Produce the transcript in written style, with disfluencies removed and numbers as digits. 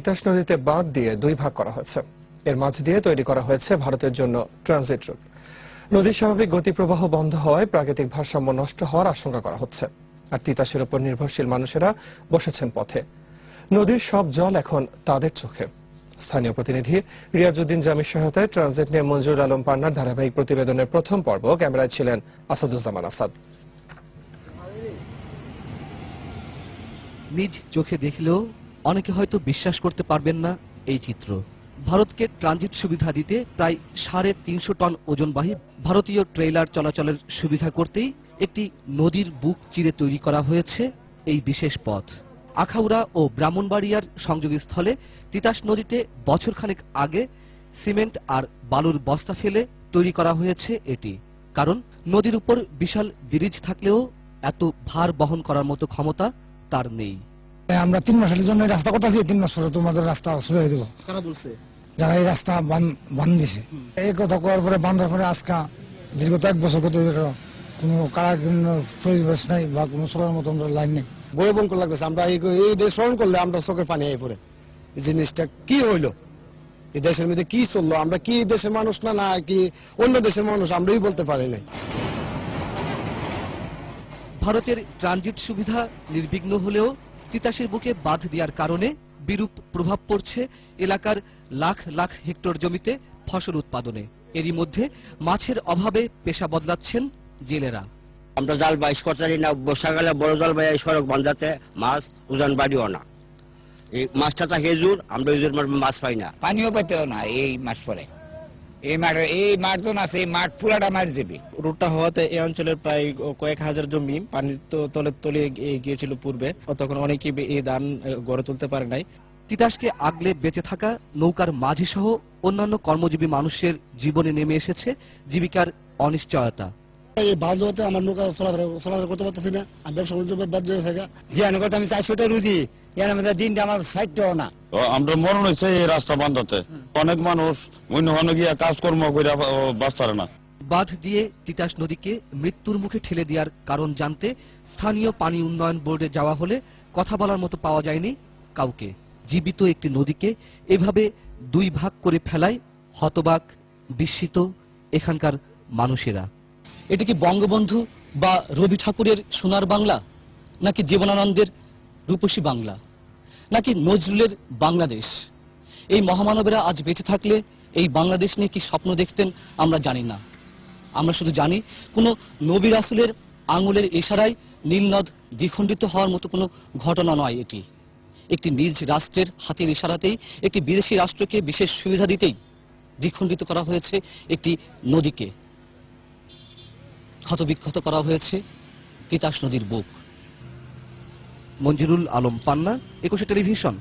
তিতাস নদীতে বাঁধ দিয়ে দুই ভাগ করা হয়েছে। এর মাঝ দিয়ে তৈরি করা হয়েছে ভারতের জন্য ট্রানজিট রুট। নদীর স্বাভাবিক গতি প্রবাহ বন্ধ হওয়ায় প্রাকৃতিক ভারসাম্য নষ্ট হওয়ার আশঙ্কা করা হচ্ছে। আর তিতাসের উপর নির্ভরশীল মানুষেরা বসেছেন পথে। নদীর সব জল এখন তাদের চোখে। স্থানীয় প্রতিনিধি রিয়াজউদ্দিন জামির সহায়তায় ট্রানজিট নিয়ে মঞ্জুরুল আলম পান্নার ধারাবাহিক প্রতিবেদনের প্রথম পর্ব। ক্যামেরায় ছিলেন আসাদুজ্জামান আসাদ। নিজ চোখে দেখলেও অনেকে হয়তো বিশ্বাস করতে পারবেন না এই চিত্র। ভারতকে ট্রানজিট সুবিধা দিতে প্রায় 350 টন ওজনবাহী ভারতীয় ট্রেইলার চলাচলের সুবিধা করতেই একটি নদীর বুক চিরে তৈরি করা হয়েছে এই বিশেষ পথ। আখাউড়া ও ব্রাহ্মণবাড়িয়ার সংযোগস্থলে তিতাস নদীতে বছরখানেক আগে সিমেন্ট আর বালুর বস্তা ফেলে তৈরি করা হয়েছে এটি। কারণ নদীর উপর বিশাল ব্রিজ থাকলেও এত ভার বহন করার মতো ক্ষমতা তার নেই। আমরা 3 মাসের জন্য রাস্তা করতেছি, 3 মাস পরে তোমাদের রাস্তা শুরু হয়ে দেবো। কারা বলছে? যারা এই রাস্তা বান দিছে। এই কথা করার পরে বান্ধার পরে আজকে দীর্ঘ 1 বছর কোনো কারা পরিবেশ নাই বা কোনো সবার মতো আমরা লাইন নেই। বই বন করে লাগতেছে। আমরা এই স্মরণ করলে আমরা চোখের পানি আই পড়ে। এই জিনিসটা কি হইলো, এই দেশের মধ্যে কি চললো, আমরা কি দেশের মানুষ না কি অন্য দেশের মানুষ আমরাই বলতে পারি নাই। ভারতের ট্রানজিট সুবিধা নির্বিঘ্ন হলেও তিতাসের বুকে বাঁধ দেওয়ার কারণে বিরূপ প্রভাব পড়ছে এলাকার লাখ লাখ হেক্টর জমিতে ফসল উৎপাদনে। এরই মধ্যে মাছের অভাবে পেশা বদলাচ্ছেন জেলেরা। আমরা জাল বাইশ করতে না, বর্ষাকালে বড় জাল বাই সড়ক বান্ধাতে মাছ ওজন বাড়িও না। এই মাছটা হেজুর, আমরা হেজুর মাছ পাই না, পানিও পাইতেও না। এই মাছ পরে এই মাঠ তো না, সেই মাঠ পুরাটা মার যাবে। রুটটা হওয়াতে এই অঞ্চলের প্রায় কয়েক হাজার জমি পানির তলে তলে গিয়েছিল পূর্বে। তখন অনেকে এই ধান গড়ে তুলতে পারে নাই। তিতাসকে আগলে বেঁচে থাকা নৌকার মাঝি সহ অন্যান্য কর্মজীবী মানুষের জীবনে নেমে এসেছে জীবিকার অনিশ্চয়তা। এই বাঁধতে আমার নৌকা চলাফেরা করতে পারতেছি না। আমি ব্যবসা বাণিজ্য বাদ দিয়ে থাকা। যে অনুকূল আমি 400টা রুজি, এর মধ্যে দিনটা আমার 60টাও না। আমরা মরণ হয়েছে এই রাস্তা বান্ধাতে। অনেক মানুষ অন্য গিয়া কাজকর্ম করে বাঁচতে না। বাঁধ দিয়ে তিতাস নদীকে মৃত্যুর মুখে ঠেলে দেওয়ার কারণ জানতে স্থানীয় পানি উন্নয়ন বোর্ডে যাওয়া হলে কথা বলার মতো পাওয়া যায়নি কাউকে। জীবিত একটি নদীকে এভাবে দুই ভাগ করে ফেলায় হতবাক, বিস্মিত এখানকার মানুষেরা। এটা কি বঙ্গবন্ধু বা রবি ঠাকুরের সোনার বাংলা, নাকি জীবনানন্দের রূপসী বাংলা, নাকি নজরুলের বাংলাদেশ? এই মহামানবেরা আজ বেঁচে থাকলে এই বাংলাদেশ নিয়ে কি স্বপ্ন দেখতেন আমরা জানি না। আমরা শুধু জানি কোনো নবী রাসূলের আঙুলের ইশারায় নীলনদ দ্বিখণ্ডিত হওয়ার মতো কোনো ঘটনা নয় এটি। একটি নিজ রাষ্ট্রের হাতের ইশারাতেই একটি বিদেশি রাষ্ট্রকে বিশেষ সুবিধা দিতেই দ্বিখণ্ডিত করা হয়েছে একটি নদীকে, ক্ষতবিক্ষত করা হয়েছে তিতাস নদীর বুক। মঞ্জুরুল আলম পান্না, 21 টেলিভিশন।